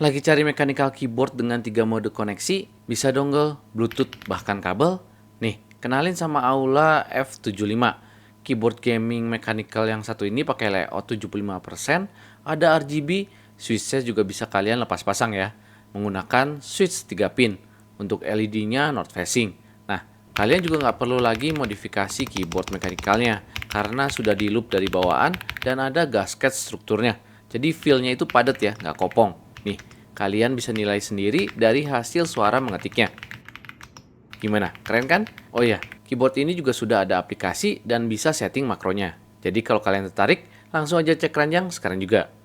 Lagi cari mechanical keyboard dengan 3 mode koneksi? Bisa dongle, Bluetooth, bahkan kabel? Nih, kenalin sama Aula F75. Keyboard gaming mechanical yang satu ini pakai layout 75%, ada RGB, switchnya juga bisa kalian lepas pasang ya. Menggunakan switch 3 pin. Untuk LED-nya north facing. Nah, kalian juga nggak perlu lagi modifikasi keyboard mechanicalnya, karena sudah di loop dari bawaan dan ada gasket strukturnya. Jadi feel-nya itu padat ya, nggak kopong. Nih, kalian bisa nilai sendiri dari hasil suara mengetiknya. Gimana? Keren kan? Oh iya, keyboard ini juga sudah ada aplikasi dan bisa setting makronya. Jadi kalau kalian tertarik, langsung aja cek keranjang sekarang juga.